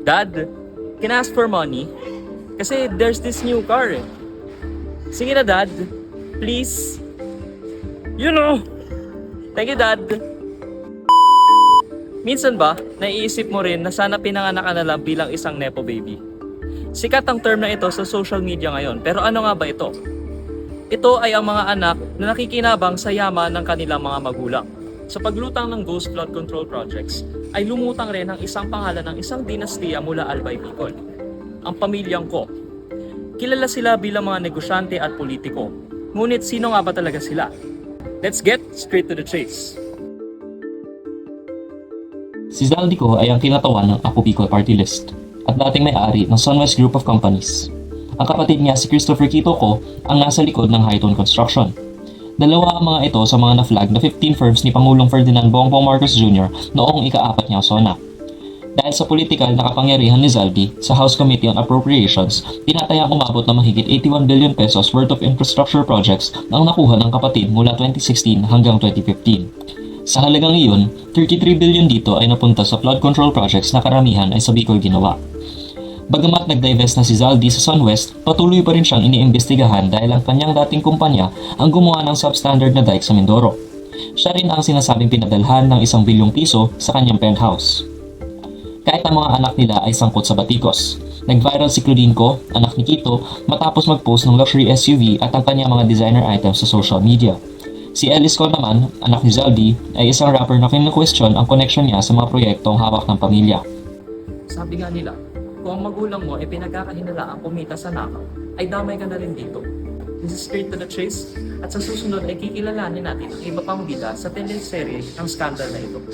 Dad, can I ask for money? Kasi there's this new car eh. Sige na, Dad. Please. You know. Thank you, Dad. Minsan ba, naiisip mo rin na sana pinanganak ka na lang bilang isang nepo baby? Sikat ang term na ito sa social media ngayon, pero ano nga ba ito? Ito ay ang mga anak na nakikinabang sa yaman ng kanilang mga magulang. Sa paglutang ng Ghost Flood Control Projects, ay lumutang rin ang isang pangalan ng isang dinastiya mula Albay, Bicol. Ang pamilyang Ko. Kilala sila bilang mga negosyante at politiko. Ngunit sino nga ba talaga sila? Let's get straight to the chase. Si Zaldi Ko ay ang kinatawan ng Ako Bicol Party List at dating may-ari ng Sunwest Group of Companies. Ang kapatid niya si Christopher Quito Ko ang nasa likod ng Highton Construction. Dalawa ang mga ito sa mga na-flag na 15 firms ni Pangulong Ferdinand Bongbong Marcos Jr. noong ika-4 niyang SONA. Dahil sa politikal na kapangyarihan ni Zaldi sa House Committee on Appropriations, tinatayang umabot na mahigit 81 billion pesos worth of infrastructure projects ang nakuha ng kapatid mula 2016 hanggang 2015. Sa halagang iyon, 33 billion dito ay napunta sa flood control projects na karamihan ay sa Bicol ginawa. Bagamat nag-divest na si Zaldi sa Sunwest, patuloy pa rin siyang iniimbestigahan dahil ang kanyang dating kumpanya ang gumawa ng substandard na dike sa Mindoro. Siya rin ang sinasabing pinadalhan ng 1 bilyong piso sa kanyang penthouse. Kahit ang mga anak nila ay sangkot sa batikos. Nag-viral si Claudine Ko, anak ni Quito, matapos mag-post ng luxury SUV at ang kanyang mga designer items sa social media. Si Ellis Ko naman, anak ni Zaldi, ay isang rapper na kinu-question ang connection niya sa mga proyektong hawak ng pamilya. Sabi nga nila, kung ang magulang mo ay pinagkakahinalaang kumita sa nakaw, ay damay ka na rin dito. This is straight to the chase, at sa susunod ay kikilalanin natin ang iba pang bida sa teleserye ng skandal na ito.